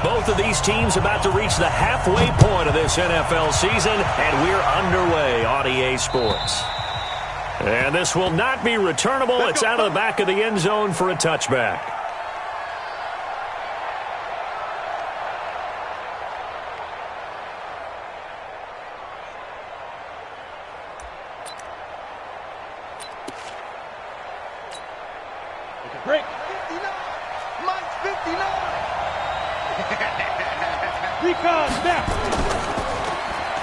Both of these teams about to reach the halfway point of this NFL season, and we're underway on EA Sports. And this will not be returnable. It's out of the back of the end zone for a touchback. Break. 59. Mike's 59. Recon snap.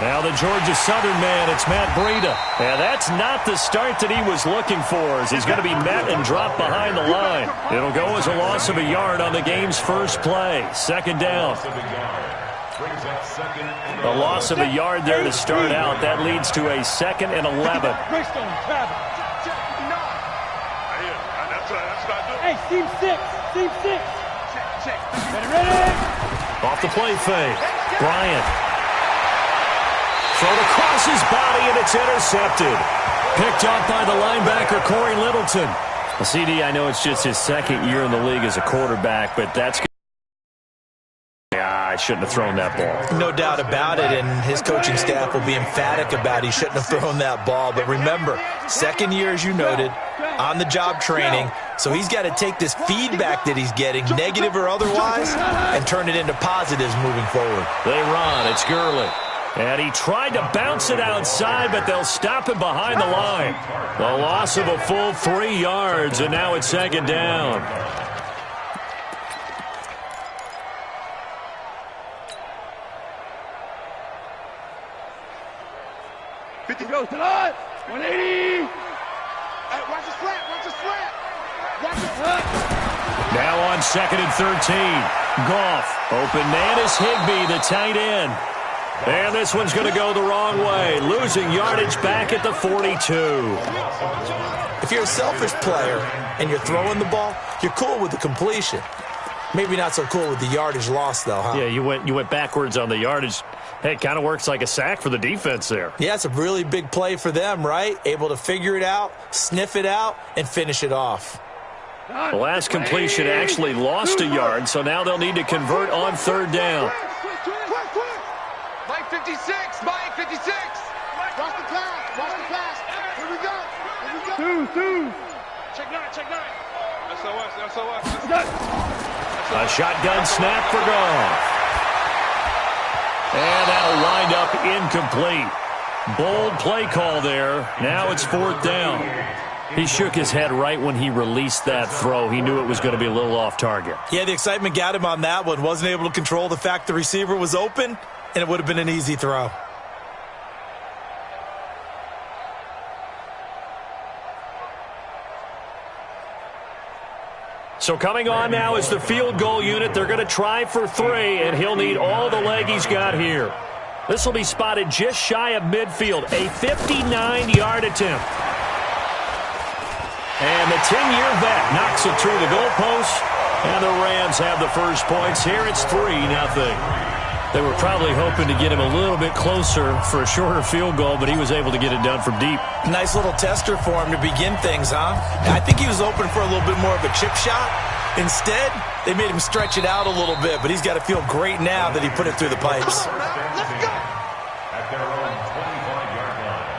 Now the Georgia Southern man, it's Matt Breida. And that's not the start that he was looking for, as he's going to be met and dropped behind the line. It'll go as a loss of a yard on the game's first play. Second down. A loss of a yard there to start out. That leads to a 2nd and 11. Hey, team 6. Team 6. Check. Ready. Off the play fake. Bryant. Thrown across his body, and it's intercepted. Picked up by the linebacker, Corey Littleton. Well, CD, I know it's just his 2nd year in the league as a quarterback, but that's... I shouldn't have thrown that ball. No doubt about it, and his coaching staff will be emphatic about he shouldn't have thrown that ball. But remember, 2nd year, as you noted, on-the-job training, so he's got to take this feedback that he's getting, negative or otherwise, and turn it into positives moving forward. They run. It's Gurley. And he tried to bounce it outside, but they'll stop him behind the line. A loss of a full 3 yards, and now it's 2nd down. Goes to the 180. Watch the slant. Now on 2nd and 13. Goff. Open man is Higbee, the tight end. And this one's going to go the wrong way. Losing yardage back at the 42. If you're a selfish player and you're throwing the ball, you're cool with the completion. Maybe not so cool with the yardage loss, though, huh? Yeah, you went backwards on the yardage. Hey, it kind of works like a sack for the defense there. Yeah, it's a really big play for them, right? Able to figure it out, sniff it out, and finish it off. The last completion actually lost a yard, so now they'll need to convert on 3rd down. Mike 56. Watch the pass. Here we go. Two. Check nine. SOS. A shotgun snap for Goff. And that'll wind up incomplete. Bold play call there. Now it's 4th down. He shook his head right when he released that throw. He knew it was going to be a little off target. Yeah, the excitement got him on that one. Wasn't able to control the fact the receiver was open, and it would have been an easy throw. So coming on now is the field goal unit. They're going to try for 3, and he'll need all the leg he's got here. This will be spotted just shy of midfield. A 59-yard attempt. And the 10-year vet knocks it through the goalpost, and the Rams have the first points here. It's 3-0. They were probably hoping to get him a little bit closer for a shorter field goal, but he was able to get it done from deep. Nice little tester for him to begin things, huh? I think he was open for a little bit more of a chip shot. Instead, they made him stretch it out a little bit, but he's got to feel great now that he put it through the pipes. Let's go. At their own 25-yard line.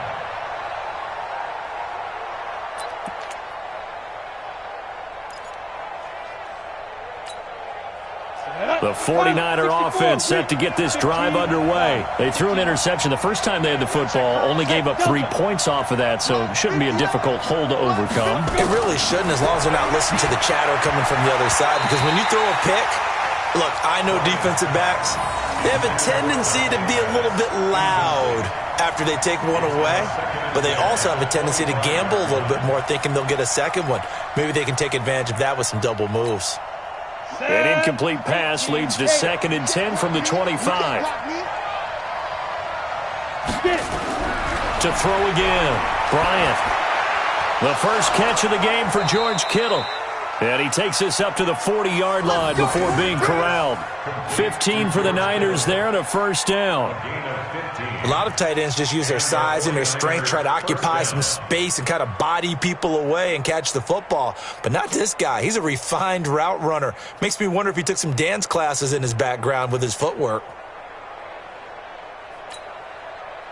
The 49er offense set to get this drive underway. They threw an interception the first time they had the football, only gave up 3 points off of that, so it shouldn't be a difficult hole to overcome. It really shouldn't, as long as they're not listening to the chatter coming from the other side, because when you throw a pick, look, I know defensive backs, they have a tendency to be a little bit loud after they take one away, but they also have a tendency to gamble a little bit more, thinking they'll get a second one. Maybe they can take advantage of that with some double moves. An incomplete pass leads to 2nd and 10 from the 25. To throw again, Bryant. The first catch of the game for George Kittle. And he takes us up to the 40-yard line before being corralled. 15 for the Niners there and a first down. A lot of tight ends just use their size and their strength, try to occupy some space and kind of body people away and catch the football. But not this guy. He's a refined route runner. Makes me wonder if he took some dance classes in his background with his footwork.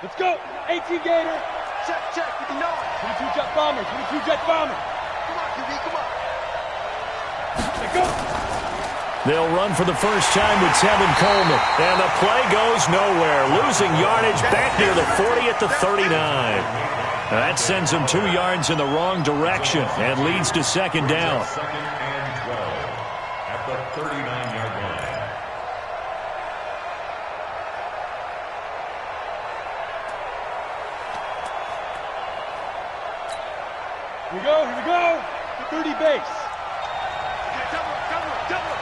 Let's go. 18 Gator. Check. 59. 22 Jet Bomber. 22 Jet Bomber. Come on, QB, come on. Let's go. They'll run for the first time with Tevin Coleman. And the play goes nowhere. Losing yardage back near the 40 at the 39. That sends them 2 yards in the wrong direction and leads to second down. Second and 12 at the 39-yard line. Here we go. The 30 base. Double.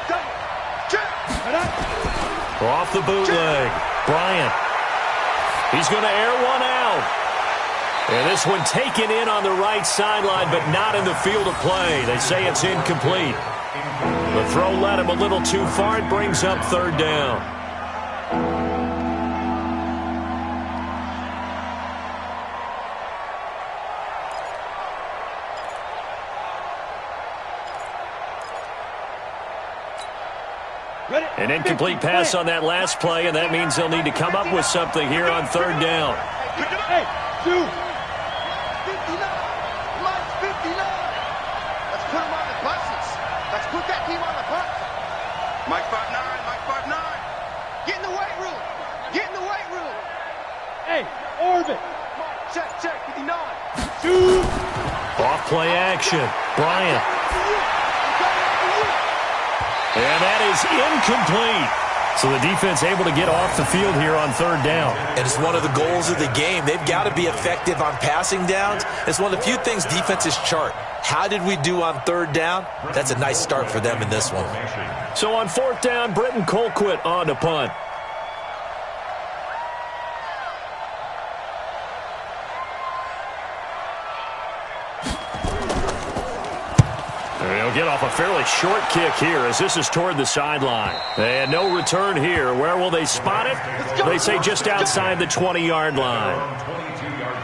Check. Head up. Off the bootleg. Bryant. He's going to air one out. And this one taken in on the right sideline, but not in the field of play. They say it's incomplete. The throw led him a little too far. It brings up third down. An incomplete pass on that last play, and that means they'll need to come up with something here on third down. Hey, 2. 59. Mike's 59. Let's put him on the buses. Let's put that team on the bus. Mike 5'9". Mike 5'9". Get in the weight room. Get in the weight room. Hey, orbit. Check. 59. 2. Off play action. Bryant. And that is incomplete. So the defense able to get off the field here on third down. And it's one of the goals of the game. They've got to be effective on passing downs. It's one of the few things defenses chart. How did we do on third down? That's a nice start for them in this one. So on fourth down, Britton Colquitt on to punt. They'll get off a fairly short kick here as this is toward the sideline. And no return here. Where will they spot it? They say just outside the 20-yard line. 22-yard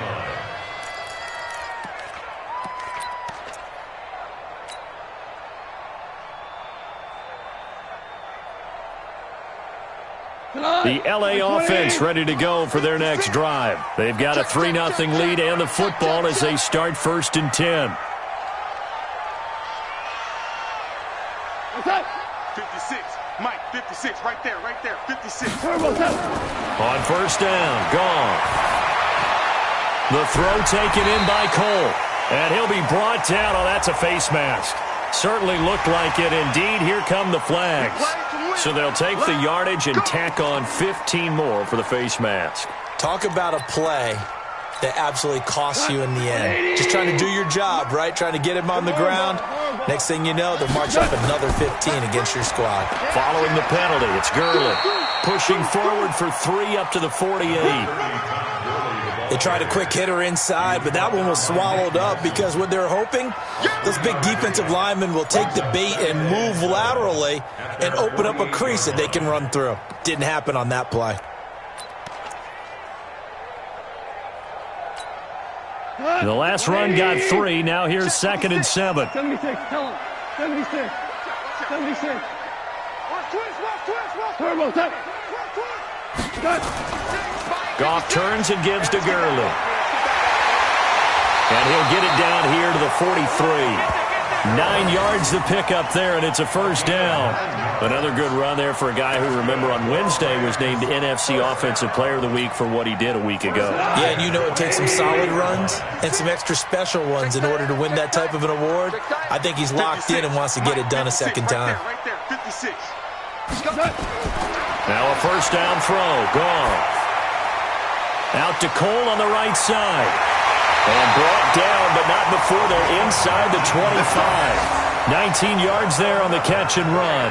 line. The LA offense ready to go for their next drive. They've got a 3-0 lead and the football as they start 1st and 10. 56. Mike, 56. Right there. 56. On first down, gone. The throw taken in by Cole. And he'll be brought down. Oh, that's a face mask. Certainly looked like it. Indeed, here come the flags. So they'll take the yardage and tack on 15 more for the face mask. Talk about a play that absolutely costs you in the end. Just trying to do your job, right? Trying to get him on the ground. Next thing you know, they'll march up another 15 against your squad. Following the penalty, it's Gurley. Pushing forward for 3 up to the 48. They tried a quick hitter inside, but that one was swallowed up because what they're hoping, those big defensive linemen will take the bait and move laterally and open up a crease that they can run through. Didn't happen on that play. The last run got 3. Now here's 2nd and 7. 76, tell him. 76. 76. Turbo, set. Goff turns and gives to Gurley. And he'll get it down here to the 43. 9 yards to pick up there, and it's a first down. Another good run there for a guy who, remember, on Wednesday was named NFC Offensive Player of the Week for what he did a week ago. Yeah, and you know it takes some solid runs and some extra special ones in order to win that type of an award. I think he's locked in and wants to get it done a second time. Right there. 56. Now a first down throw. Gone. Out to Cole on the right side. And brought down, but not before they're inside the 25. 19 yards there on the catch and run.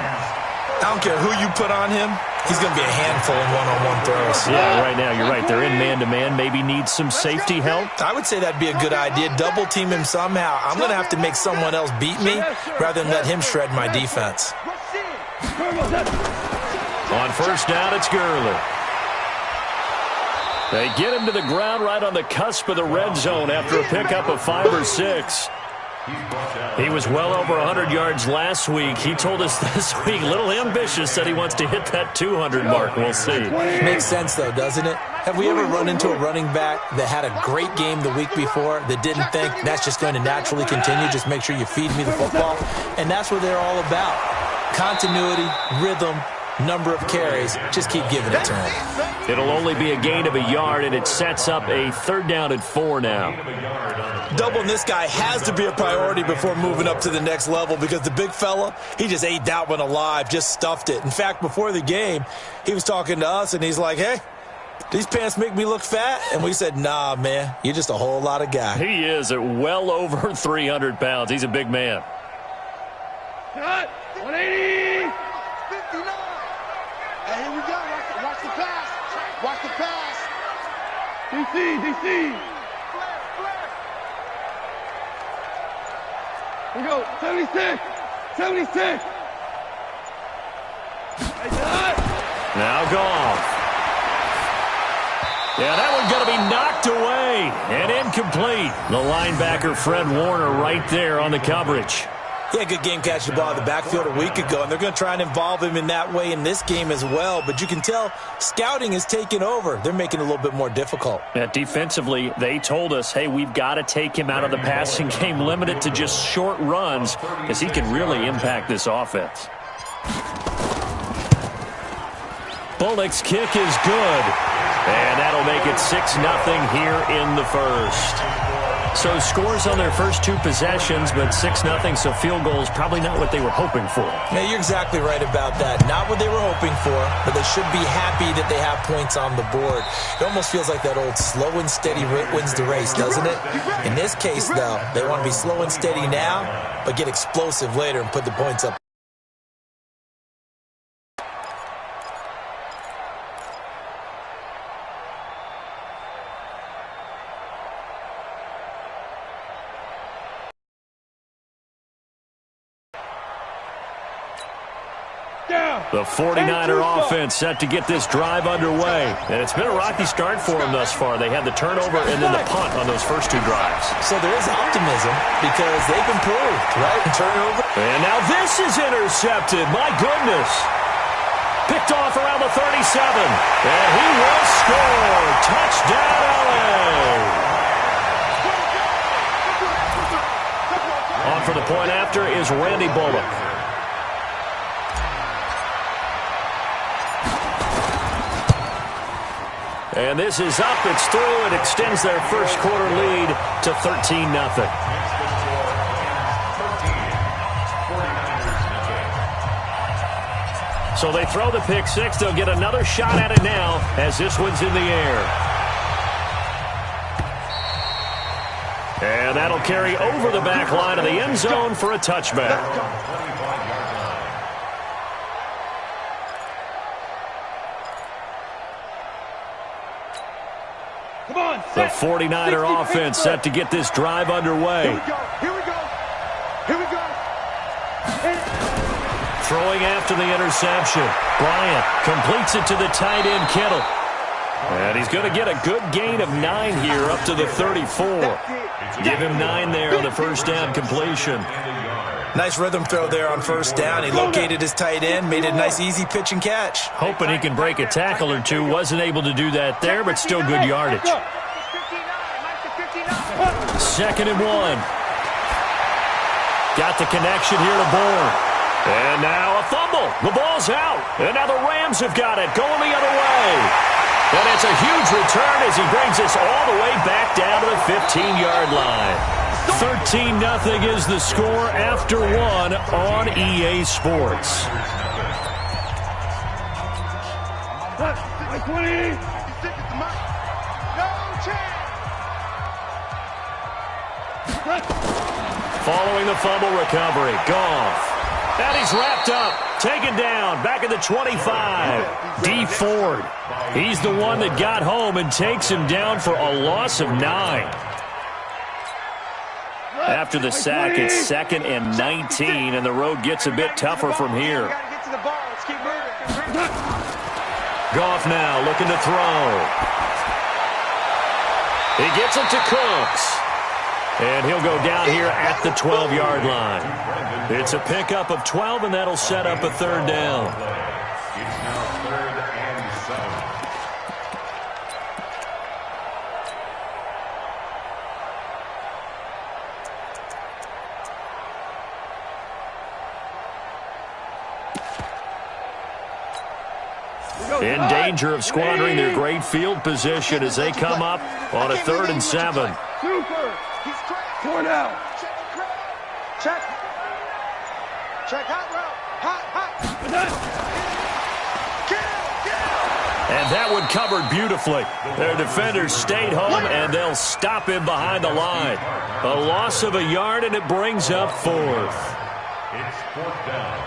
I don't care who you put on him. he's going to be a handful in one-on-one throws. Yeah, right now, you're right. They're in man-to-man. Maybe needs some safety help. I would say that'd be a good idea. Double team him somehow. I'm going to have to make someone else beat me rather than let him shred my defense. On first down, it's Gurley. They get him to the ground right on the cusp of the red zone after a pickup of 5 or 6. He was well over 100 yards last week. He told us this week, a little ambitious, said he wants to hit that 200 mark. We'll see. Makes sense, though, doesn't it? Have we ever run into a running back that had a great game the week before that didn't think that's just going to naturally continue? Just make sure you feed me the football. And that's what they're all about. Continuity, rhythm, number of carries. Just keep giving it to him. It'll only be a gain of a yard, and it sets up a 3rd down and 4 now. Doubling this guy has to be a priority before moving up to the next level because the big fella, he just ate that one alive, just stuffed it. In fact, before the game, he was talking to us, and he's like, hey, these pants make me look fat? And we said, nah, man, you're just a whole lot of guy. He is at well over 300 pounds. He's a big man. Cut! 180! 59. Hey, here we go. Watch the pass. Watch the pass. DC! Here we go. 76! 76! Now Goff. Yeah, that one's going to be knocked away and incomplete. The linebacker, Fred Warner, right there on the coverage. He had a good game catching the ball in the backfield a week ago, and they're going to try and involve him in that way in this game as well. But you can tell scouting is taking over. They're making it a little bit more difficult. Defensively, they told us, hey, we've got to take him out of the passing game, limit it to just short runs, because he can really impact this offense. Bullock's kick is good, and that'll make it 6-0 here in the first. So scores on their first 2 possessions, but 6-0, so field goals probably not what they were hoping for. Yeah, you're exactly right about that. Not what they were hoping for, but they should be happy that they have points on the board. It almost feels like that old slow and steady wins the race, doesn't it? In this case, though, they want to be slow and steady now, but get explosive later and put the points up. The 49er offense set to get this drive underway. And it's been a rocky start for them thus far. They had the turnover and then the punt on those first 2 drives. So there is optimism because they've improved, right? Turnover. And now this is intercepted. My goodness. Picked off around the 37. And he will score. Touchdown, LA. On for the point after is Randy Bullock. And this is up, it's through, it extends their first quarter lead to 13-0. So they throw the pick 6, they'll get another shot at it now as this one's in the air. And that'll carry over the back line of the end zone for a touchback. The 49er offense set to get this drive underway. Here we go. Throwing after the interception. Bryant completes it to the tight end, Kittle. And he's going to get a good gain of 9 here up to the 34. Give him 9 there on the first down completion. Nice rhythm throw there on first down. He located his tight end, made it a nice easy pitch and catch. Hoping he can break a tackle or two. Wasn't able to do that there, but still good yardage. 2nd and 1. Got the connection here to Bourne. And now a fumble. The ball's out. And now the Rams have got it, going the other way. And it's a huge return as he brings us all the way back down to the 15-yard line. 13-0 is the score after 1 on EA Sports. Following the fumble recovery, Goff. And he's wrapped up. Taken down, back at the 25. D. Ford. He's the one that got home and takes him down for a loss of 9. After the sack, it's 2nd and 19, and the road gets a bit tougher from here. Goff now looking to throw. He gets it to Cooks. And he'll go down here at the 12-yard line. It's a pickup of 12, and that'll set up a 3rd down. It's now 3rd and 7. In danger of squandering their great field position as they come up on a 3rd and 7. Super. 4 now. Check. Check. Hot route. Hot. And that one covered beautifully. Their defenders stayed home, and they'll stop him behind the line. A loss of a yard, and it brings up 4th. It's 4th down.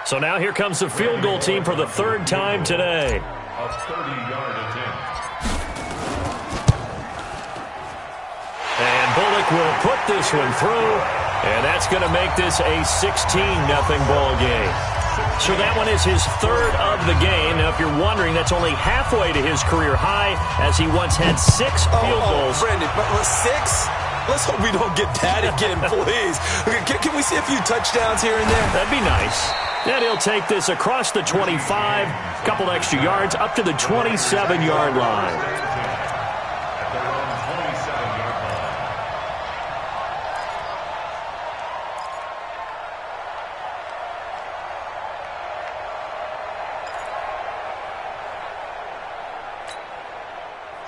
So now here comes the field goal team for the 3rd time today. A 30-yard attempt. And Bullock will put this one through, and that's going to make this a 16-0 ball game. So that one is his 3rd of the game. Now, if you're wondering, that's only halfway to his career high, as he once had 6 field goals. Brandon, but 6? Let's hope we don't get that again, please. Can we see a few touchdowns here and there? That'd be nice. And he'll take this across the 25, a couple extra yards, up to the 27-yard line.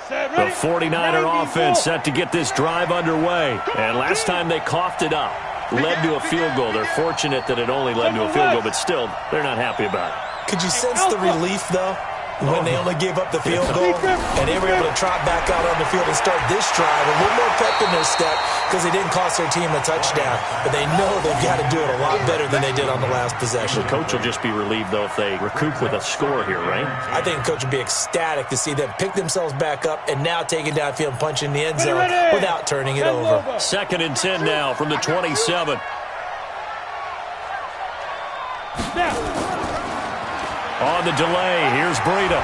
The 49er offense set to get this drive underway. And last time they coughed it up, led to a field goal. They're fortunate that it only led to a field goal, but still, they're not happy about it. Could you sense the relief, though, when they only gave up the field goal and they were able to trot back out on the field and start this drive? A little more pep in their step because they didn't cost their team a touchdown, but they know they've got to do it a lot better than they did on the last possession. The coach will just be relieved, though, if they recoup with a score here, right? I think the coach would be ecstatic to see them pick themselves back up and now take it downfield and punch in the end zone without turning it over. 2nd and 10 now from the 27. On the delay, here's Breida.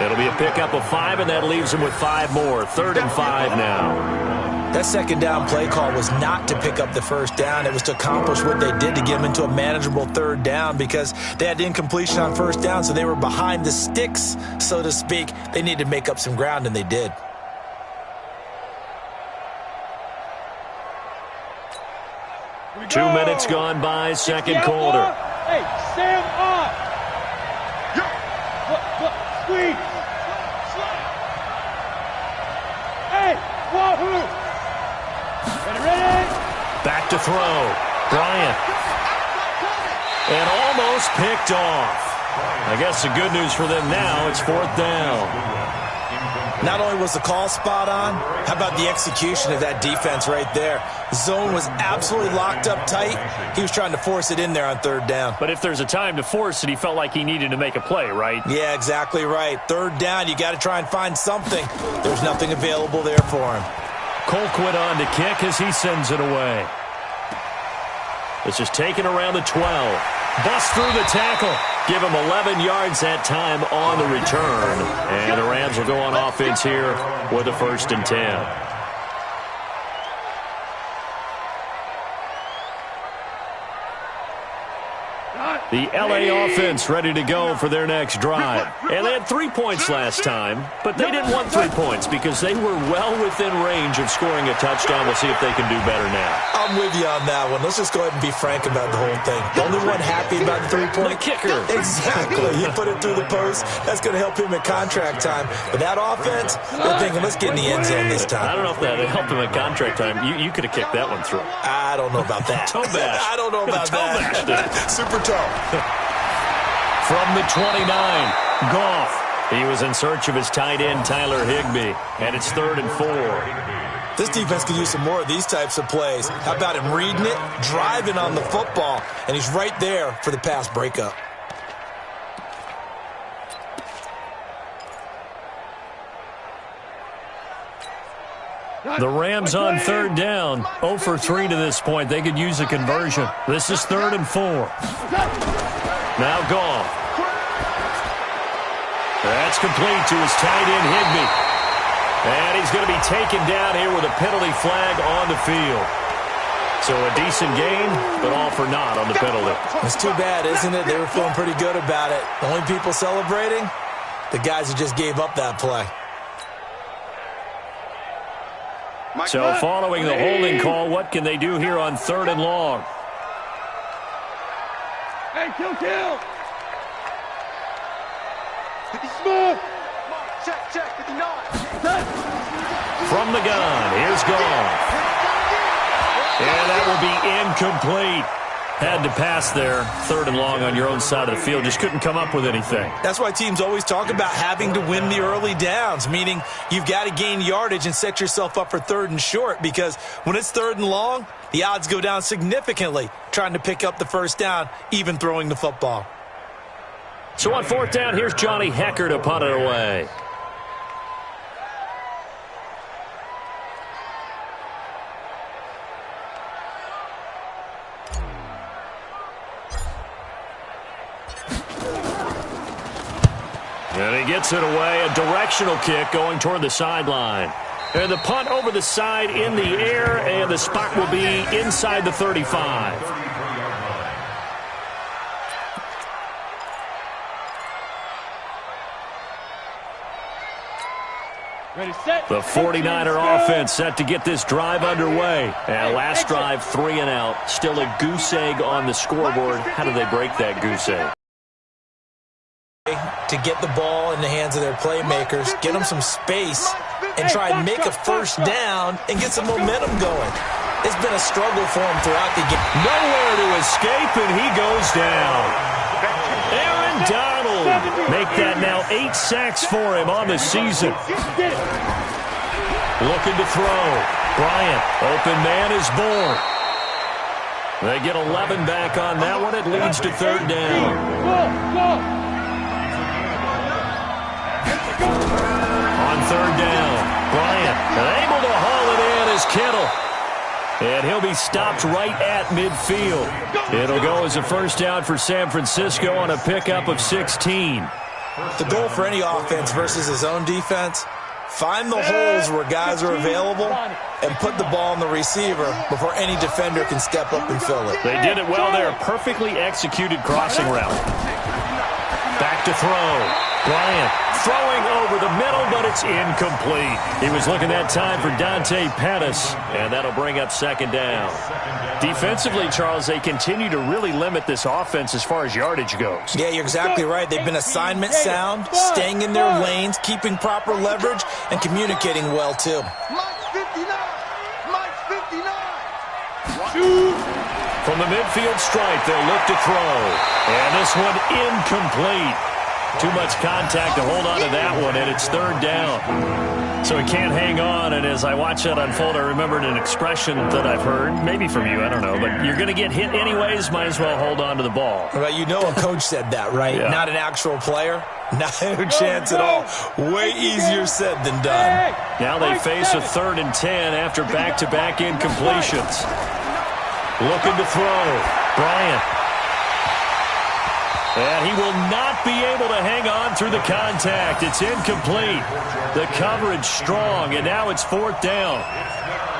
It'll be a pickup of 5, and that leaves him with 5 more. 3rd and 5 now. That 2nd down play call was not to pick up the 1st down. It was to accomplish what they did to get them into a manageable 3rd down because they had incompletion on 1st down, so they were behind the sticks, so to speak. They needed to make up some ground, and they did. Two minutes gone by, 2nd quarter. Hey, Sam up. Squeeze. Hey, wahoo. Ready? Back to throw. Bryant. And almost picked off. I guess the good news for them now, it's 4th down. Not only was the call spot on, how about the execution of that defense right there? The zone was absolutely locked up tight. He was trying to force it in there on 3rd down. But if there's a time to force it, he felt like he needed to make a play, right? Yeah, exactly right. 3rd down, you got to try and find something. There's nothing available there for him. Colquitt on to kick as he sends it away. This is taken around the 12. Bust through the tackle. Give him 11 yards that time on the return. And the Rams will go on offense here with a 1st and 10. The L.A. offense ready to go for their next drive. And they had 3 points last time, but they didn't want 3 points because they were well within range of scoring a touchdown. We'll see if they can do better now. I'm with you on that one. Let's just go ahead and be frank about the whole thing. The only one happy about the 3-point? The kicker. Exactly. He put it through the post. That's going to help him at contract time. But that offense, they're thinking, let's get in the end zone this time. I don't know if that helped him at contract time. You could have kicked that one through. I don't know about that. Toe bash. I don't know about that. Super toe. From the 29, Goff. He was in search of his tight end, Tyler Higbee. And it's 3rd and 4. This defense could use some more of these types of plays. How about him reading it, driving on the football, and he's right there for the pass breakup. The Rams on third down, 0 for 3 to this point. They could use a conversion. This is 3rd and 4. Now Goff. That's complete to his tight end, Higbee. And he's going to be taken down here with a penalty flag on the field. So a decent game, but all for naught on the penalty. It's too bad, isn't it? They were feeling pretty good about it. The only people celebrating, the guys who just gave up that play. So following the holding call, what can they do here on 3rd and long? Hey, kill! Smooth! Check, 59. From the gun, here's Goff. And that will be incomplete. Had to pass there, 3rd and long on your own side of the field. Just couldn't come up with anything. That's why teams always talk about having to win the early downs, meaning you've got to gain yardage and set yourself up for 3rd and short, because when it's 3rd and long, the odds go down significantly trying to pick up the first down, even throwing the football. So on 4th down, here's Johnny Hecker to punt it away. And he gets it away, a directional kick going toward the sideline. And the punt over the side in the air, and the spot will be inside the 35. Ready, set. The 49er offense set to get this drive underway. And last drive, 3 and out. Still a goose egg on the scoreboard. How do they break that goose egg? To get the ball in the hands of their playmakers, get them some space, and try and make a first down and get some momentum going. It's been a struggle for him throughout the game. Nowhere to escape, and he goes down. Aaron Donald make that now 8 sacks for him on the season. Looking to throw. Bryant, open man is born. They get 11 back on that one. It leads to 3rd down. On 3rd down, Bryant able to haul it in as Kittle. And he'll be stopped right at midfield. It'll go as a first down for San Francisco on a pickup of 16. The goal for any offense versus his own defense, find the holes where guys are available and put the ball on the receiver before any defender can step up and fill it. They did it well there. A perfectly executed crossing route. Back to throw. Bryant throwing over the middle, but it's incomplete. He was looking that time for Dante Pettis, and that'll bring up 2nd down. Defensively, Charles, they continue to really limit this offense as far as yardage goes. Yeah, you're exactly right. They've been assignment sound, staying in their lanes, keeping proper leverage, and communicating well, too. Mike's 59. Mike's 59. From the midfield stripe, they'll look to throw. And this one incomplete. Too much contact to hold on to that one, and it's 3rd down. So he can't hang on, and as I watch that unfold, I remembered an expression that I've heard, maybe from you, I don't know, but you're going to get hit anyways, might as well hold on to the ball. Well, you know a coach said that, right? Yeah. Not an actual player. No chance at all. Way easier said than done. Now they face a 3rd and 10 after back-to-back incompletions. Looking to throw. Bryant. And he will not be able to hang on through the contact. It's incomplete. The coverage strong, and now it's 4th down.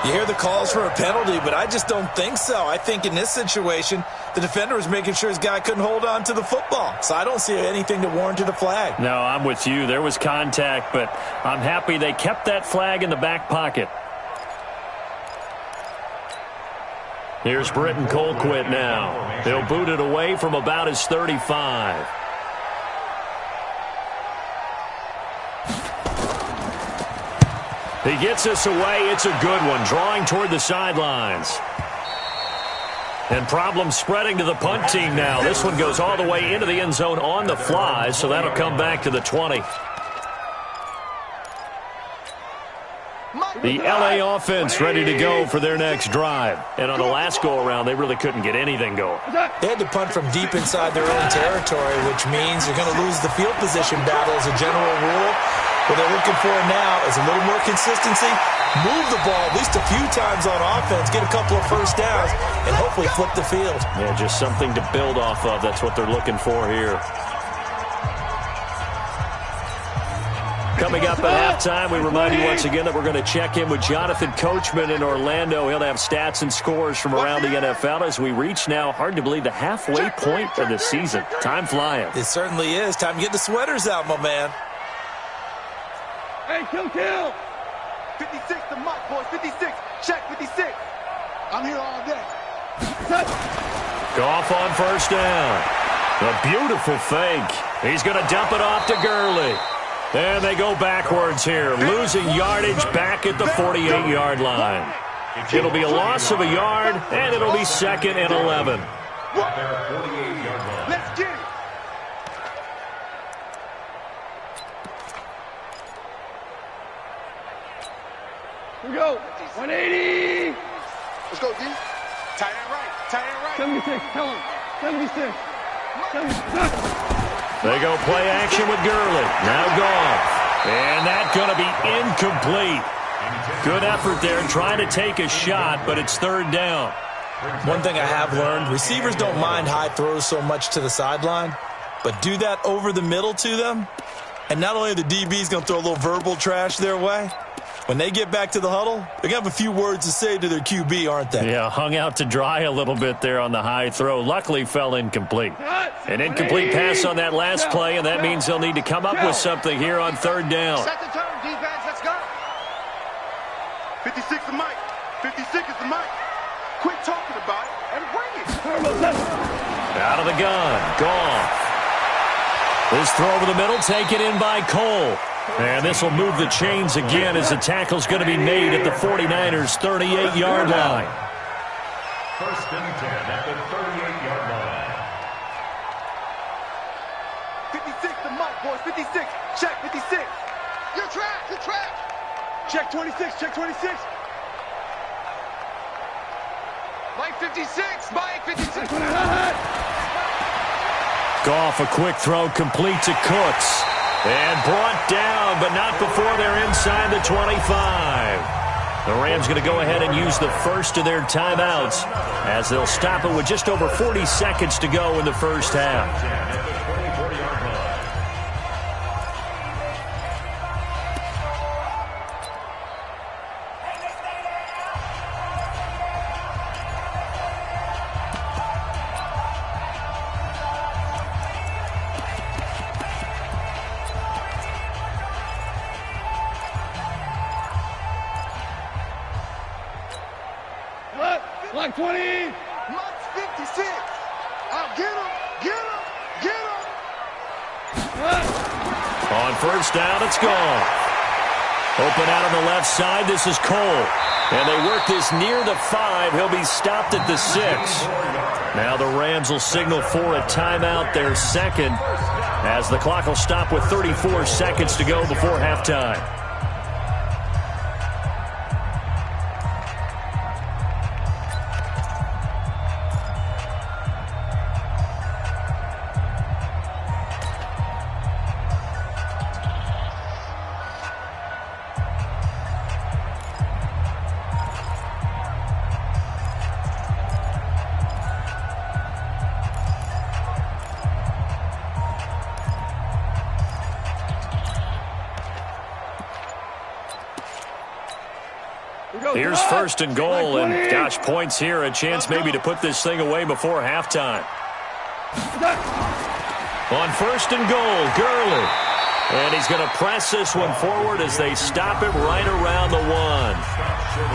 You hear the calls for a penalty, but I just don't think so. I think in this situation, the defender was making sure his guy couldn't hold on to the football. So I don't see anything to warrant a flag. No, I'm with you. There was contact, but I'm happy they kept that flag in the back pocket. Here's Britton Colquitt now. He'll boot it away from about his 35. He gets us away. It's a good one, drawing toward the sidelines. And problems spreading to the punt team now. This one goes all the way into the end zone on the fly, so that'll come back to the 20. The LA offense ready to go for their next drive. And on the last go-around, they really couldn't get anything going. They had to punt from deep inside their own territory, which means you're going to lose the field position battle as a general rule. What they're looking for now is a little more consistency, move the ball at least a few times on offense, get a couple of first downs, and hopefully flip the field. Yeah, just something to build off of. That's what they're looking for here. Coming up at halftime, we remind you once again that we're going to check in with Jonathan Coachman in Orlando. He'll have stats and scores from around the NFL as we reach now, hard to believe, the halfway point of the season. Time flying. It certainly is. Time to get the sweaters out, my man. Hey, kill! 56 to Mike, boys. 56. Check 56. I'm here all day. Goff on first down. A beautiful fake. He's going to dump it off to Gurley. And they go backwards here, losing yardage back at the 48-yard line. It'll be a loss of a yard, and it'll be 2nd and 11. Let's get it. Here we go. 180. Let's go, D. Tight end right. Tight end right. 76. Tell him. 76. 76. They go play action with Gurley. Now Goff. And that's going to be incomplete. Good effort there trying to take a shot, but it's 3rd down. One thing I have learned, receivers don't mind high throws so much to the sideline, but do that over the middle to them, and not only are the DBs going to throw a little verbal trash their way, when they get back to the huddle, they're going to have a few words to say to their QB, aren't they? Yeah, hung out to dry a little bit there on the high throw. Luckily fell incomplete. An incomplete pass on that last play, and that means they'll need to come up with something here on 3rd down. Set the turn, defense. Let's go. 56 to Mike. 56 is the Mike. Quit talking about it and bring it. Out of the gun. Goff. This throw over the middle taken in by Cole. And this will move the chains again as the tackle's going to be made at the 49ers' 38-yard line. 1st and 10 at the 38-yard line. 56 to Mike, boys. 56. Check 56. You're trapped. You're trapped. Check 26. Check 26. Mike 56. Mike 56. Goff, a quick throw complete to Cooks. And brought down, but not before they're inside the 25. The Rams going to go ahead and use the first of their timeouts as they'll stop it with just over 40 seconds to go in the first half. Like 20. Mike's 56. I'll get him. Get him. Get him. On first down, it's gone. Open out on the left side. This is Cole. And they work this near the 5. He'll be stopped at the 6. Now the Rams will signal for a timeout, their 2nd, as the clock will stop with 34 seconds to go before halftime. Here's 1st and goal, and gosh, points here, a chance maybe to put this thing away before halftime. On 1st and goal, Gurley. And he's going to press this one forward as they stop it right around the 1.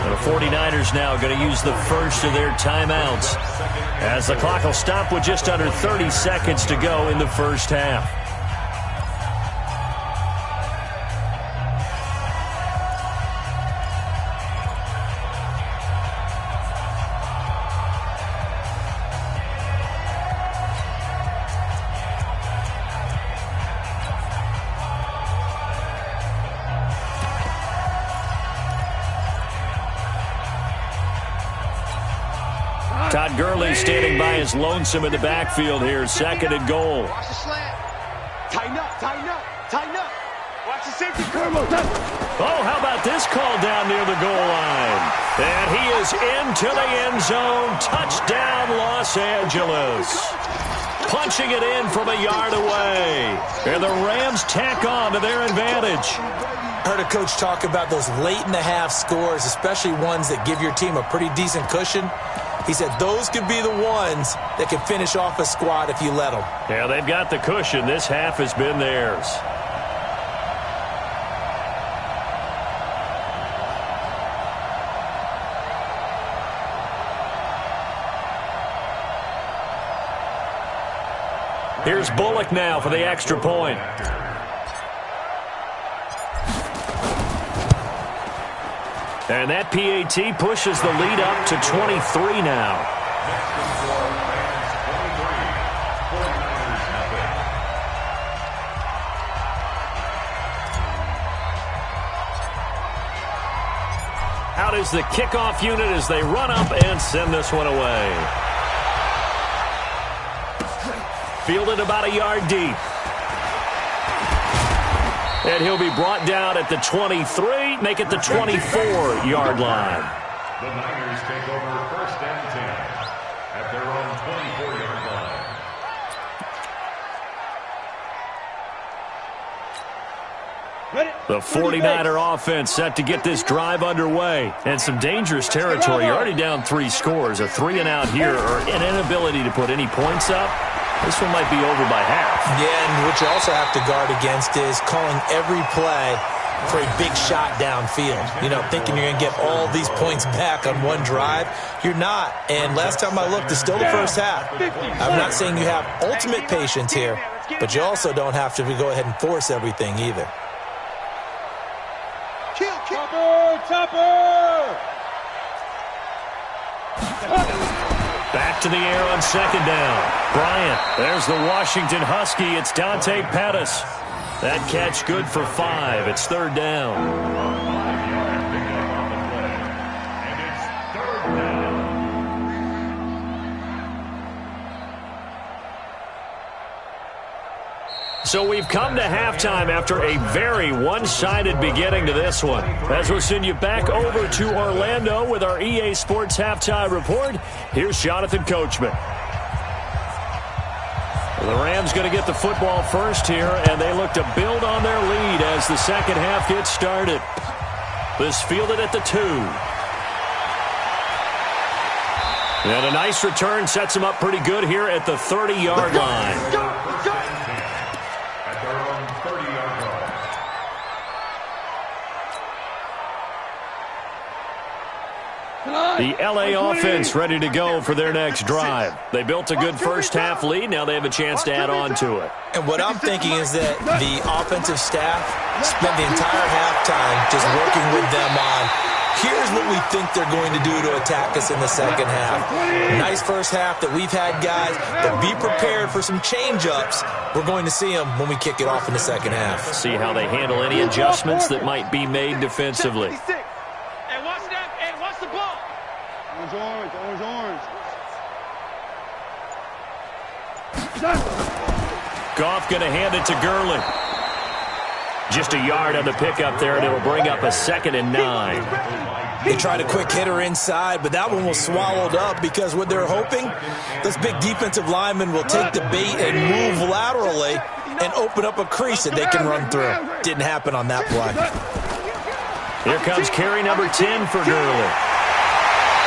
And the 49ers now going to use the first of their timeouts as the clock will stop with just under 30 seconds to go in the first half. Todd Gurley standing by his lonesome in the backfield here. 2nd and goal. Watch the slant. Tighten up, tighten up, tighten up. Watch the safety curve. Oh, how about this call down near the goal line? And he is into the end zone. Touchdown, Los Angeles. Punching it in from a yard away. And the Rams tack on to their advantage. I heard a coach talk about those late-in-the-half scores, especially ones that give your team a pretty decent cushion. He said those could be the ones that can finish off a squad if you let them. Yeah, they've got the cushion. This half has been theirs. Here's Bullock now for the extra point. And that PAT pushes the lead up to 23 now. Out is the kickoff unit as they run up and send this one away. Fielded about a yard deep. And he'll be brought down at the 23, make it the 24-yard line. The Niners take over 1st and 10 at their own 24-yard line. The 49er offense set to get this drive underway. And some dangerous territory. You're already down 3 scores. A 3-and-out here or an inability to put any points up. This one might be over by half. Yeah, and what you also have to guard against is calling every play for a big shot downfield. You know, thinking you're going to get all these points back on one drive. You're not. And last time I looked, it's still the first half. I'm not saying you have ultimate patience here, but you also don't have to go ahead and force everything either. Chopper! Back to the air on 2nd down. Bryant, there's the Washington Husky. It's Dante Pettis. That catch good for 5. It's 3rd down. So we've come to halftime after a very one-sided beginning to this one. As we'll send you back over to Orlando with our EA Sports Halftime Report, here's Jonathan Coachman. The Rams going to get the football first here, and they look to build on their lead as the second half gets started. This fielded at the 2. And a nice return sets them up pretty good here at the 30-yard line. The L.A. offense ready to go for their next drive. They built a good first half lead. Now they have a chance to add on to it. And what I'm thinking is that the offensive staff spent the entire halftime just working with them on, here's what we think they're going to do to attack us in the second half. Nice first half that we've had, guys, but be prepared for some change-ups. We're going to see them when we kick it off in the second half. See how they handle any adjustments that might be made defensively. Hey, watch that. Hey, watch the ball. Orange. Goff going to hand it to Gurley. Just a yard on the pickup there, and it'll bring up a 2nd and 9. They tried a quick hitter inside, but that one was swallowed up because what they're hoping, this big defensive lineman will take the bait and move laterally and open up a crease that they can run through. Didn't happen on that play. Here comes carry number 10 for Gurley.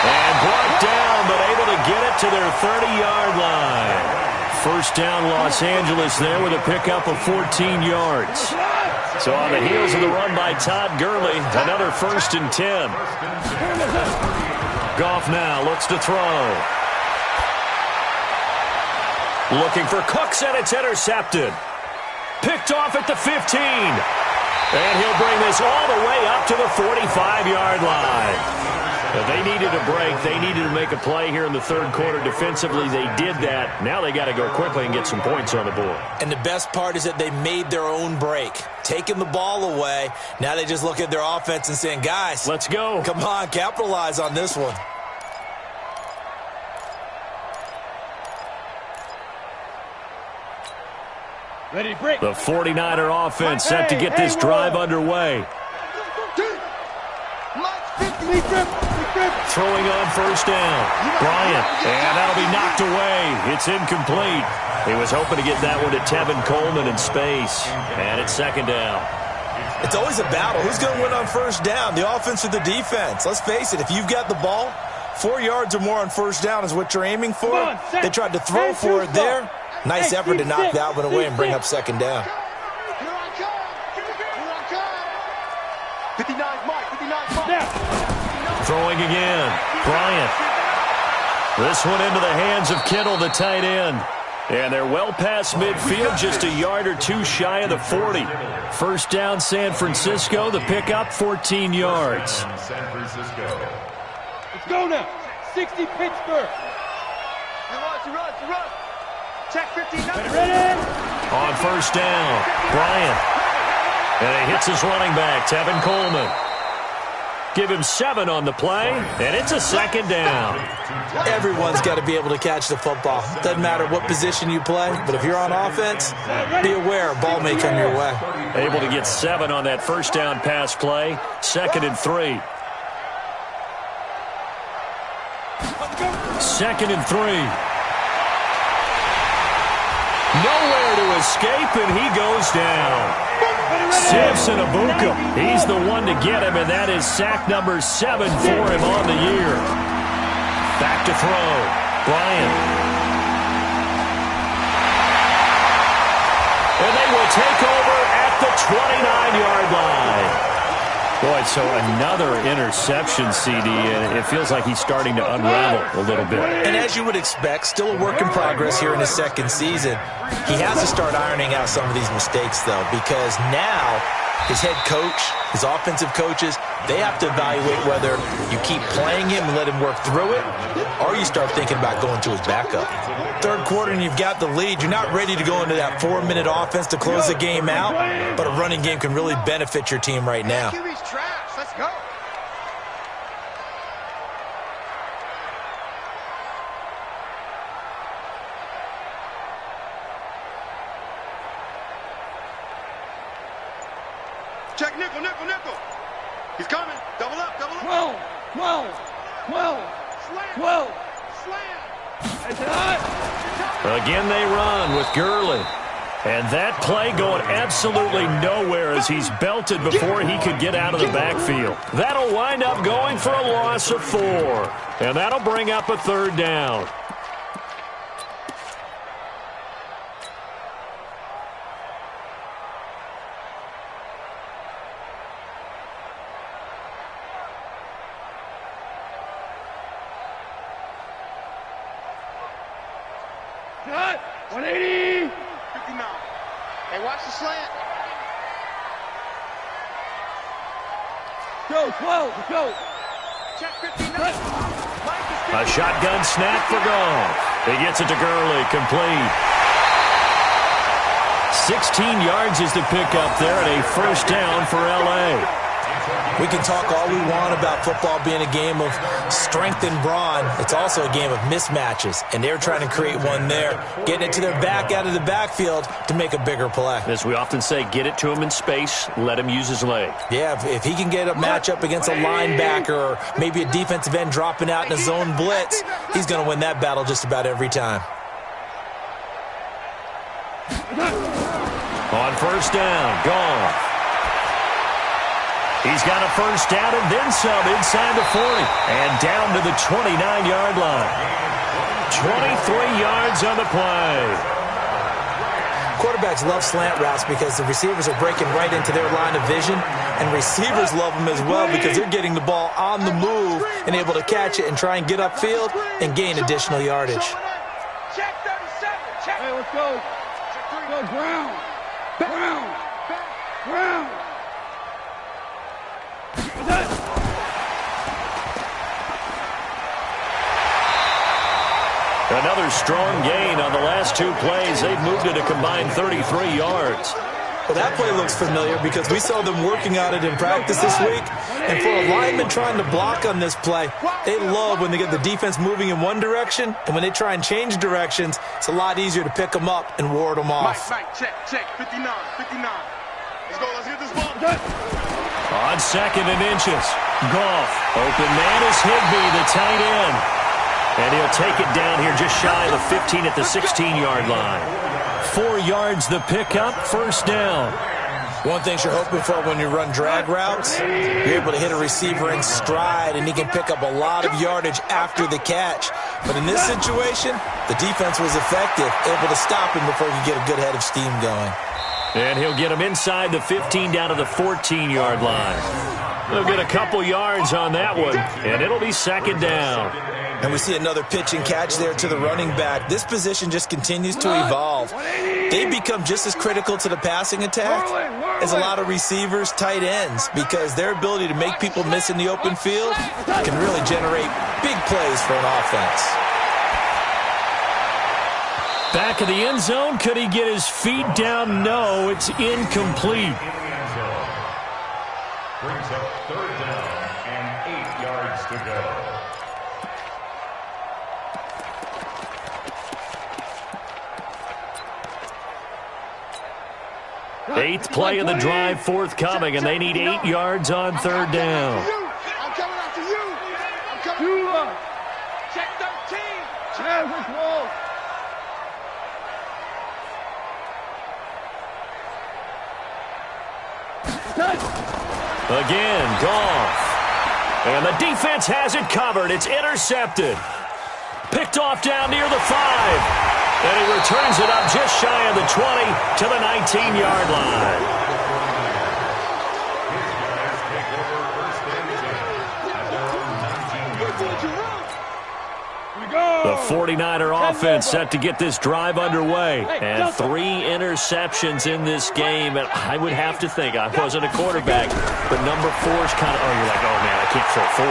And brought down, but able to get it to their 30-yard line. First down, Los Angeles there with a pickup of 14 yards. So on the heels of the run by Todd Gurley, another 1st and 10. Goff now looks to throw. Looking for Cooks, and it's intercepted. Picked off at the 15. And he'll bring this all the way up to the 45-yard line. If they needed a break, they needed to make a play here in the 3rd quarter. Defensively, they did that. Now they got to go quickly and get some points on the board. And the best part is that they made their own break, taking the ball away. Now they just look at their offense and saying, guys, let's go. Come on, capitalize on this one. Ready to break. The 49er offense set to get this drive underway. Throwing on first down. Bryant, and that'll be knocked away. It's incomplete. He was hoping to get that one to Tevin Coleman in space. And it's second down. It's always a battle. Who's going to win on first down, the offense or the defense? Let's face it, if you've got the ball, 4 yards or more on first down is what you're aiming for. They tried to throw for it there. Nice effort to knock that one away and bring up second down. 59 Mike. Throwing again. Bryant. This one into the hands of Kittle, the tight end. And they're well past midfield, just a yard or two shy of the 40. First down, San Francisco. The pickup, 14 yards. San Francisco. Let's go now. 60 Pittsburgh. He runs. Check 15. Ready? On first down, Bryant. And he hits his running back, Tevin Coleman. Give him 7 on the play, and it's a second down. Everyone's got to be able to catch the football. Doesn't matter what position you play, but if you're on offense, be aware a ball may come your way. Able to get 7 on that first down pass play. 2nd and 3. 2nd and 3. Nowhere to escape, and he goes down. Samson Abuka, he's the one to get him, and that is sack number 7 for him on the year. Back to throw. Bryant. And they will take over at the 29-yard line. Boy, so another interception, CD, and it feels like he's starting to unravel a little bit. And as you would expect, still a work in progress here in his second season. He has to start ironing out some of these mistakes, though, because now his head coach, his offensive coaches, they have to evaluate whether you keep playing him and let him work through it, or you start thinking about going to his backup. Third quarter and you've got the lead. You're not ready to go into that 4-minute offense to close the game out, but a running game can really benefit your team right now. QB's trash. Let's go. Check nickel. He's coming. Double up. 12. Again they run with Gurley. And that play going absolutely nowhere as he's belted before he could get out of the backfield. That'll wind up going for a loss of 4. And that'll bring up a third down. Cut. 180. 59. Hey, watch the slant. Go, 12. Let's go. Check 59. A shotgun snap for Goff. He gets it to Gurley, complete. 16 yards is the pickup there, and a first down for L.A. We can talk all we want about football being a game of strength and brawn. It's also a game of mismatches, and they're trying to create one there, getting it to their back out of the backfield to make a bigger play. As we often say, get it to him in space, let him use his leg. Yeah, if he can get a matchup against a linebacker or maybe a defensive end dropping out in a zone blitz, he's going to win that battle just about every time. On first down, Goff. He's got a first down and then some inside the 40 and down to the 29-yard line. 23 yards on the play. Quarterbacks love slant routes because the receivers are breaking right into their line of vision, and receivers love them as well because they're getting the ball on the move and able to catch it and try and get upfield and gain additional yardage. Check 37. Check. Hey, let's go. Go, Brown. Another strong gain on the last 2 plays. They've moved it a combined 33 yards. Well, that play looks familiar because we saw them working on it in practice this week. And for a lineman trying to block on this play, they love when they get the defense moving in one direction. And when they try and change directions, it's a lot easier to pick them up and ward them off. Mike, check, 59. Let's go, let's get this ball. On 2nd and inches. Goff. Open man is Higbee, the tight end. And he'll take it down here just shy of the 15 at the 16-yard line. 4 yards the pickup, first down. One thing you're hoping for when you run drag routes, you're able to hit a receiver in stride, and he can pick up a lot of yardage after the catch. But in this situation, the defense was effective, able to stop him before he could get a good head of steam going. And he'll get him inside the 15 down to the 14-yard line. They'll get a couple yards on that one, and it'll be second down. And we see another pitch and catch there to the running back. This position just continues to evolve. They become just as critical to the passing attack as a lot of receivers, tight ends, because their ability to make people miss in the open field can really generate big plays for an offense. Back of the end zone. Could he get his feet down? No, it's incomplete. Brings up 3rd down and 8 yards to go. Eighth play of the drive forthcoming, and they need 8 yards on 3rd down. I'm coming after you. I'm coming. Check 13. Yeah, which wall? Again, Goff. And the defense has it covered. It's intercepted. Picked off down near the 5. And he returns it up just shy of the 20 to the 19-yard line. The 49er offense set to get this drive underway. And 3 interceptions in this game. And I would have to think, I wasn't a quarterback, but number 4's kind of, you're like, oh, man, I can't throw 4.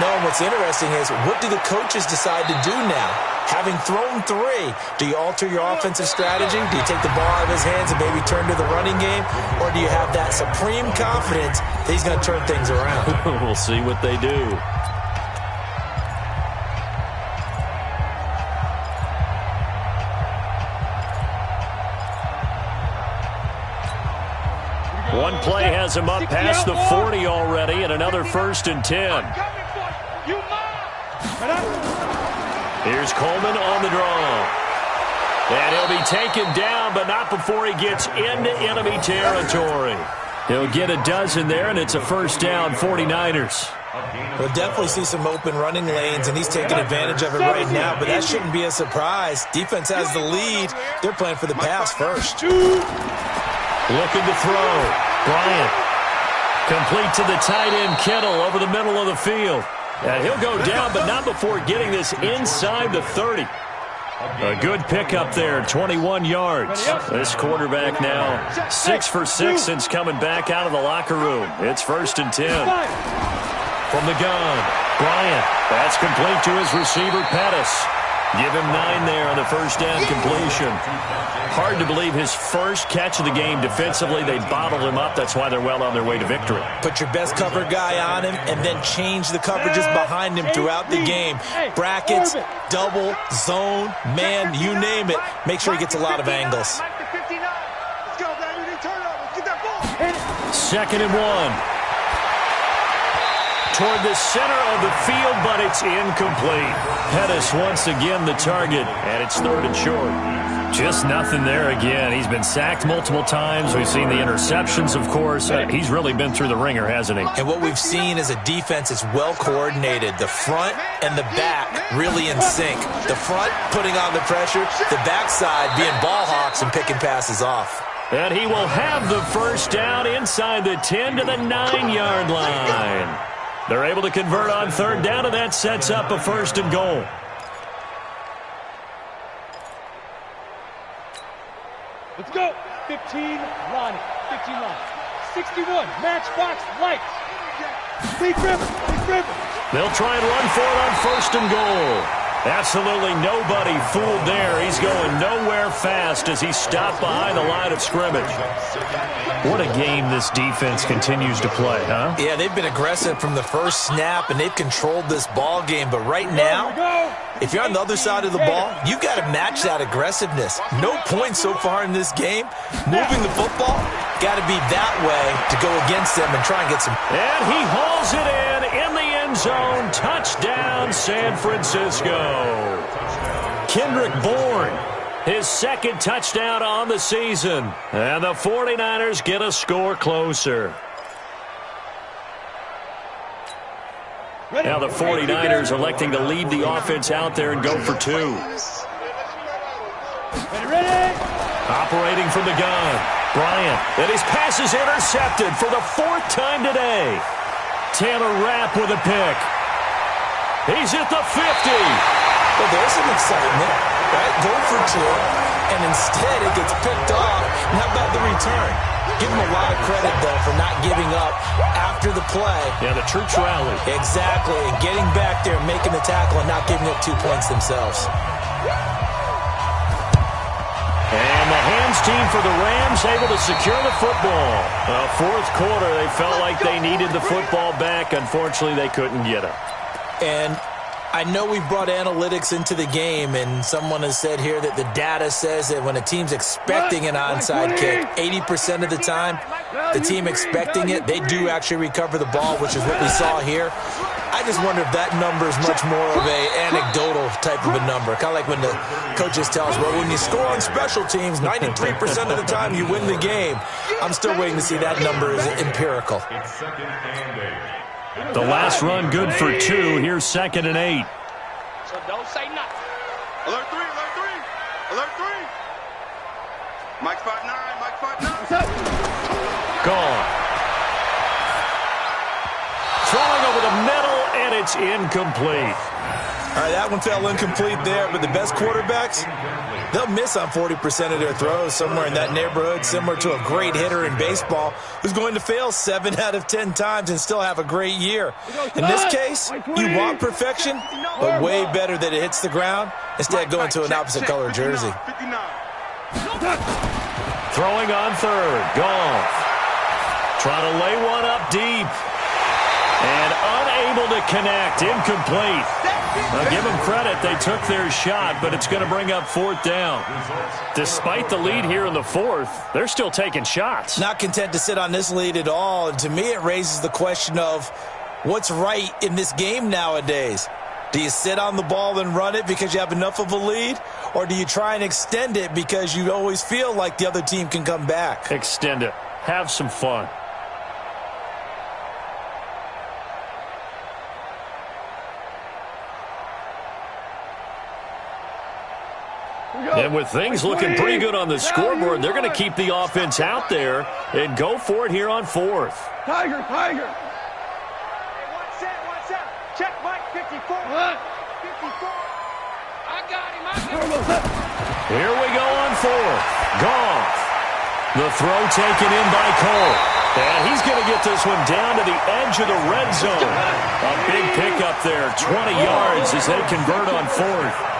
No, and what's interesting is, what do the coaches decide to do now? Having thrown 3, do you alter your offensive strategy? Do you take the ball out of his hands and maybe turn to the running game? Or do you have that supreme confidence that he's going to turn things around? We'll see what they do. One play has him up past the 40 already, and another 1st and 10. Here's Coleman on the draw. And he'll be taken down, but not before he gets into enemy territory. He'll get a dozen there, and it's a first down, 49ers. We'll definitely see some open running lanes, and he's taking advantage of it right now, but that shouldn't be a surprise. Defense has the lead. They're playing for the pass first. Looking to throw. Bryant. Complete to the tight end, Kittle, over the middle of the field. And he'll go down, but not before getting this inside the 30. A good pickup there, 21 yards. This quarterback now 6 for 6 since coming back out of the locker room. It's 1st and 10. From the gun, Bryant. That's complete to his receiver, Pettis. Give him 9 there on the first down completion. Hard to believe his first catch of the game defensively. They bottled him up. That's why they're well on their way to victory. Put your best cover guy on him and then change the coverages behind him throughout the game. Brackets, double, zone, man, you name it. Make sure he gets a lot of angles. 2nd and 1. Toward the center of the field, but it's incomplete. Pettis once again the target, and it's 3rd and short. Just nothing there again. He's been sacked multiple times. We've seen the interceptions, of course. He's really been through the ringer, hasn't he? And what we've seen is a defense that's well coordinated. The front and the back really in sync. The front putting on the pressure, the backside being ball hawks and picking passes off. And he will have the first down inside the 10 to the 9-yard line. They're able to convert on 3rd down, and that sets up a 1st and goal. Let's go. 15, Lonnie. 15, Lonnie. 61, matchbox lights. Big river. They'll try and run for it on 1st and goal. Absolutely nobody fooled there. He's going nowhere fast as he stopped behind the line of scrimmage. What a game this defense continues to play, huh? Yeah, they've been aggressive from the first snap, and they've controlled this ball game. But right now, if you're on the other side of the ball, you've got to match that aggressiveness. No points so far in this game. Moving the football, got to be that way to go against them and try and get some. And he hauls it in the end zone. Touchdown, San Francisco. Kendrick Bourne, his second touchdown on the season. And the 49ers get a score closer. Now the 49ers electing to leave the offense out there and go for two. Operating from the gun, Bryant. And his pass is intercepted for the fourth time today. Taylor Rapp with a pick. He's at the 50. Well, there's some excitement, right? Go for two, and instead it gets picked off. And how about the return? Give him a lot of credit, though, for not giving up after the play. Yeah, the troops rally. Exactly, and getting back there and making the tackle and not giving up 2 points themselves. And the hands team for the Rams able to secure the football. Fourth quarter, they felt like they needed the football back. Unfortunately, they couldn't get it. And I know we've brought analytics into the game, and someone has said here that the data says that when a team's expecting an onside kick, 80% of the time, the team expecting it, they do actually recover the ball, which is what we saw here. I just wonder if that number is much more of an anecdotal type of a number. Kind of like when the coaches tell us, well, when you score on special teams, 93% of the time you win the game. I'm still waiting to see that number is empirical. The last run good for two. Here's 2nd and 8. So don't say nothing. Alert 3, alert 3, alert 3. Mike 5'9", Mike 5'9". Gone. Throwing over the middle, and it's incomplete. All right, that one fell incomplete there, but the best quarterbacks, they'll miss on 40% of their throws, somewhere in that neighborhood, similar to a great hitter in baseball who's going to fail 7 out of 10 times and still have a great year. In this case, you want perfection, but way better that it hits the ground instead of going to an opposite color jersey. Throwing on third. Goff. Trying to lay one up deep. And unable to connect. Incomplete. Now, give them credit. They took their shot, but it's going to bring up 4th down. Despite the lead here in the 4th, they're still taking shots. Not content to sit on this lead at all. And to me, it raises the question of what's right in this game nowadays. Do you sit on the ball and run it because you have enough of a lead? Or do you try and extend it because you always feel like the other team can come back? Extend it. Have some fun. And with things looking pretty good on the scoreboard, they're going to keep the offense out there and go for it here on 4th. Tiger, Tiger. One set. Check Mike 54. 54. I got him. Here we go on 4th. Goff. The throw taken in by Cole. And he's going to get this one down to the edge of the red zone. A big pickup there, 20 yards as they convert on 4th.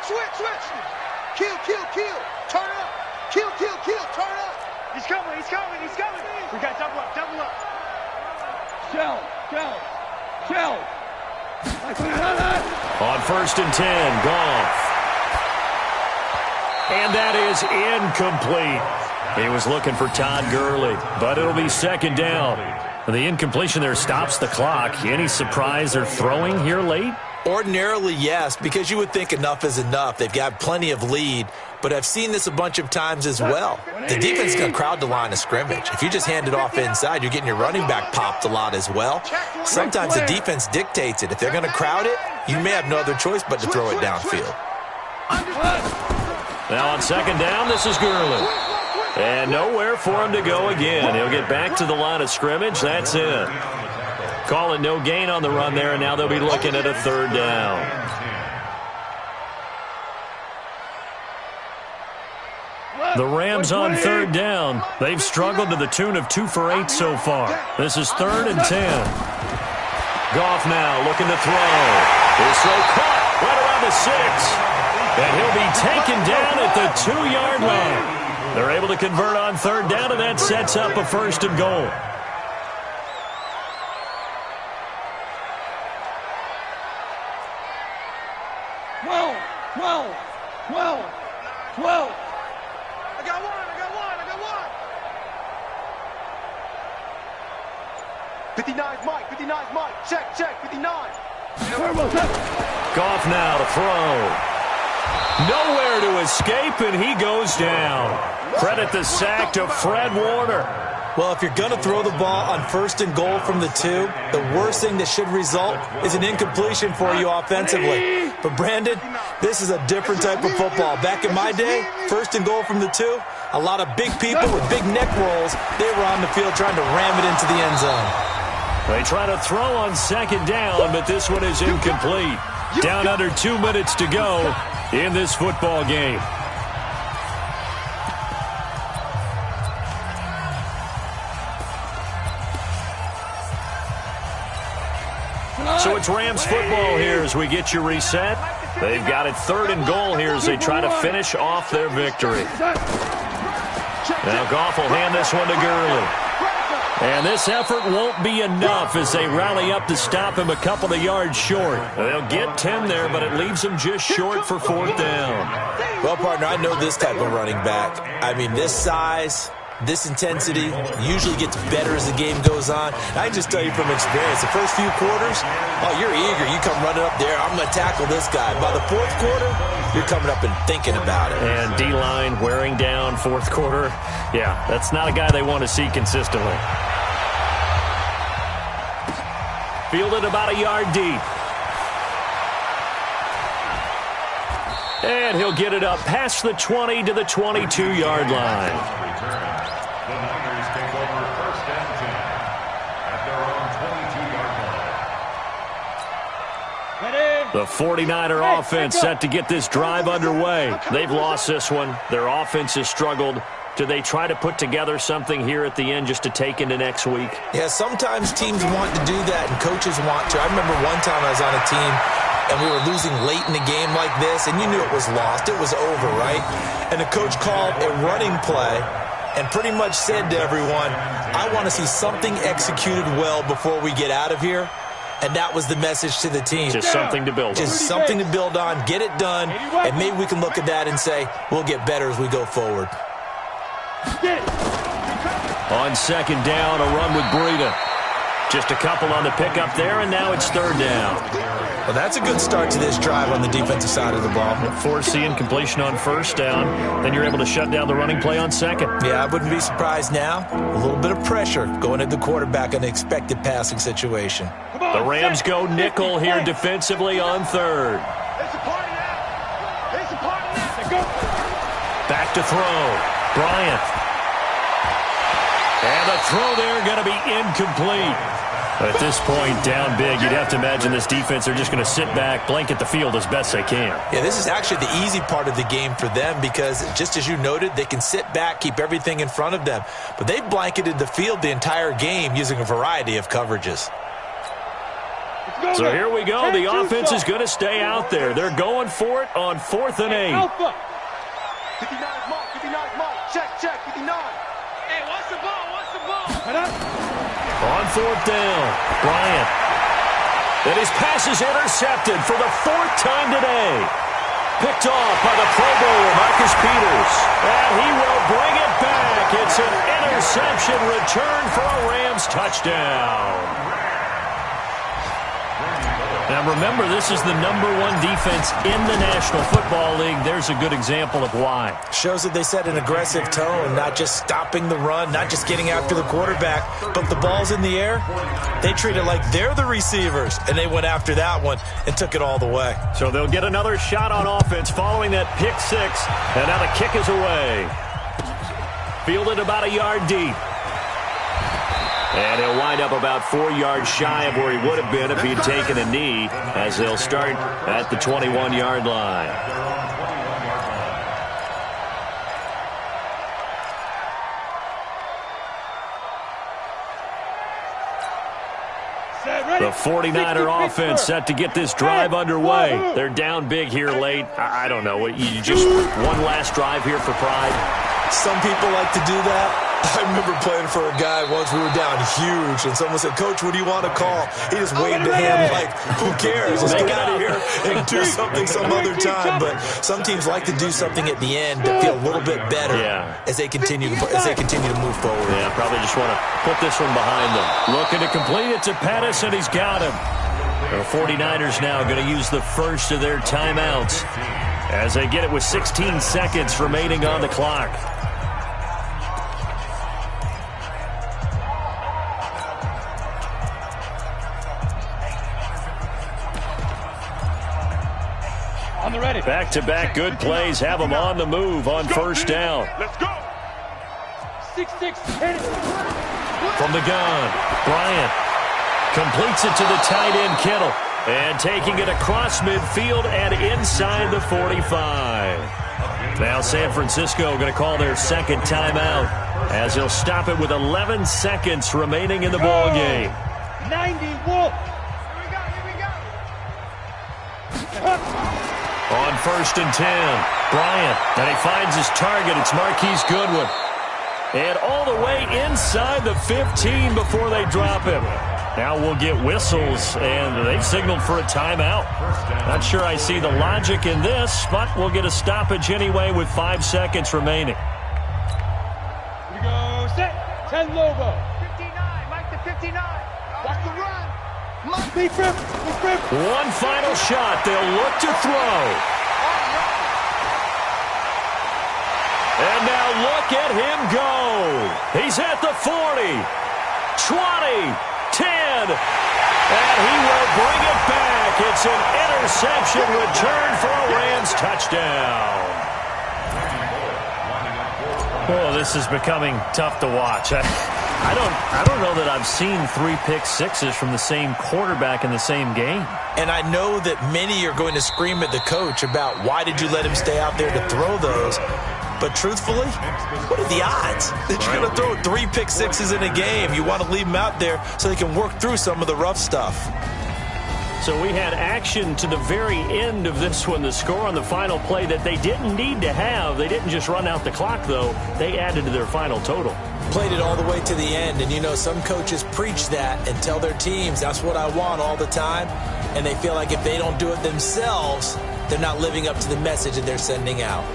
Switch. Kill. Turn up. Kill. Turn up. He's coming. We got double up. Shell. On 1st and 10, Goff. And that is incomplete. He was looking for Todd Gurley, but it'll be 2nd down. The incompletion there stops the clock. Any surprise they're throwing here late? Ordinarily, yes, because you would think enough is enough. They've got plenty of lead, but I've seen this a bunch of times as well. The defense is going to crowd the line of scrimmage. If you just hand it off inside, you're getting your running back popped a lot as well. Sometimes the defense dictates it. If they're going to crowd it, you may have no other choice but to throw it downfield. Now on 2nd down, this is Gurley. And nowhere for him to go again. He'll get back to the line of scrimmage. That's it. Call it no gain on the run there, and now they'll be looking at a 3rd down. The Rams on third down. They've struggled to the tune of 2 for 8 so far. This is 3rd and 10. Goff now looking to throw. His throw caught right around the 6. And he'll be taken down at the 2-yard line. They're able to convert on third down, and that sets up a 1st and goal. Well. I got one. 59's Mike. Check, 59. Goff now to throw. Nowhere to escape, and he goes down. Credit the sack to Fred Warner. Well, if you're going to throw the ball on 1st and goal from the 2, the worst thing that should result is an incompletion for you offensively. But, Brandon, this is a different type of football. Back in my day, 1st and goal from the 2, a lot of big people with big neck rolls, they were on the field trying to ram it into the end zone. They try to throw on 2nd down, but this one is incomplete. Down under 2 minutes to go in this football game. So it's Rams football here as we get you reset. They've got it 3rd and goal here as they try to finish off their victory. Now Goff will hand this one to Gurley. And this effort won't be enough as they rally up to stop him a couple of yards short. They'll get 10 there, but it leaves them just short for 4th down. Well, partner, I know this type of running back. I mean, this size, this intensity usually gets better as the game goes on. I can just tell you from experience, the first few quarters, oh, you're eager. You come running up there, I'm going to tackle this guy. By the 4th quarter, you're coming up and thinking about it. And D-line wearing down 4th quarter. Yeah, that's not a guy they want to see consistently. Fielded about a yard deep. And he'll get it up past the 20 to the 22-yard line. The Niners take over 1st and 10 at their own 22-yard line. The 49er offense set to get this drive underway. They've lost this one. Their offense has struggled. Do they try to put together something here at the end just to take into next week? Yeah, sometimes teams want to do that and coaches want to. I remember one time I was on a team and we were losing late in the game like this, and you knew it was lost. It was over, right? And the coach called a running play and pretty much said to everyone, I want to see something executed well before we get out of here. And that was the message to the team. Just something to build on. Just something to build on, get it done, and maybe we can look at that and say, we'll get better as we go forward. On 2nd down, a run with Breida. Just a couple on the pickup there, and now it's 3rd down. Well, that's a good start to this drive on the defensive side of the ball. Force the incompletion on 1st down. Then you're able to shut down the running play on 2nd. Yeah, I wouldn't be surprised now. A little bit of pressure going at the quarterback in an expected passing situation. The Rams go nickel here defensively on 3rd. Back to throw. Bryant. And the throw there going to be incomplete. At this point, down big, you'd have to imagine this defense, they're just going to sit back, blanket the field as best they can. Yeah, this is actually the easy part of the game for them because, just as you noted, they can sit back, keep everything in front of them. But they've blanketed the field the entire game using a variety of coverages. So here we go. The offense is going to stay out there. They're going for it on 4th and 8. 59's Mike. Check, 59. Hey, what's the ball? On 4th down, Bryant. And his pass is intercepted for the 4th time today. Picked off by the Pro Bowler, Marcus Peters. And he will bring it back. It's an interception return for a Rams touchdown. Now remember, this is the #1 defense in the National Football League. There's a good example of why. Shows that they set an aggressive tone, not just stopping the run, not just getting after the quarterback, but the ball's in the air. They treat it like they're the receivers, and they went after that one and took it all the way. So they'll get another shot on offense following that pick 6, and now the kick is away. Fielded about a yard deep. And he'll wind up about 4 yards shy of where he would have been if he'd taken a knee, as they'll start at the 21-yard line. The 49er offense set to get this drive underway. They're down big here late. I don't know. You just one last drive here for pride? Some people like to do that. I remember playing for a guy once. We were down huge, and someone said, "Coach, what do you want to call?" He just waved to him like, "Who cares? Let's get out of here and do something some other time." But some teams like to do something at the end to feel a little bit better as they continue to move forward. Yeah, probably just want to put this one behind them. Looking to complete it to Pettis, and he's got him. The 49ers now going to use the first of their timeouts as they get it with 16 seconds remaining on the clock. Back-to-back good plays have them on the move on first down. Let's go. 6-6. From the gun, Bryant completes it to the tight end, Kittle. And taking it across midfield and inside the 45. Now San Francisco going to call their second timeout as they'll stop it with 11 seconds remaining in the ball game. 90 Wolf. Here we go. On first and 10, Bryant, and he finds his target. It's Marquise Goodwin. And all the way inside the 15 before they drop him. Now we'll get whistles, and they've signaled for a timeout. Not sure I see the logic in this, but we'll get a stoppage anyway with 5 seconds remaining. Here we go. Set. 10 Lobo. 59. Mike the 59. Watch the run. Deep rip. One final shot. They'll look to throw. And now look at him go. He's at the 40, 20, 10, and he will bring it back. It's an interception return for a Rams touchdown. Oh, this is becoming tough to watch. I don't know that I've seen 3 pick sixes from the same quarterback in the same game. And I know that many are going to scream at the coach about why did you let him stay out there to throw those. But truthfully, what are the odds that you're going to throw 3 pick sixes in a game? You want to leave them out there so they can work through some of the rough stuff. So we had action to the very end of this one. The score on the final play that they didn't need to have. They didn't just run out the clock, though. They added to their final total. Played it all the way to the end. And, you know, some coaches preach that and tell their teams, that's what I want all the time. And they feel like if they don't do it themselves, they're not living up to the message that they're sending out.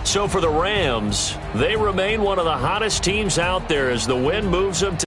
So for the Rams, they remain one of the hottest teams out there as the win moves them to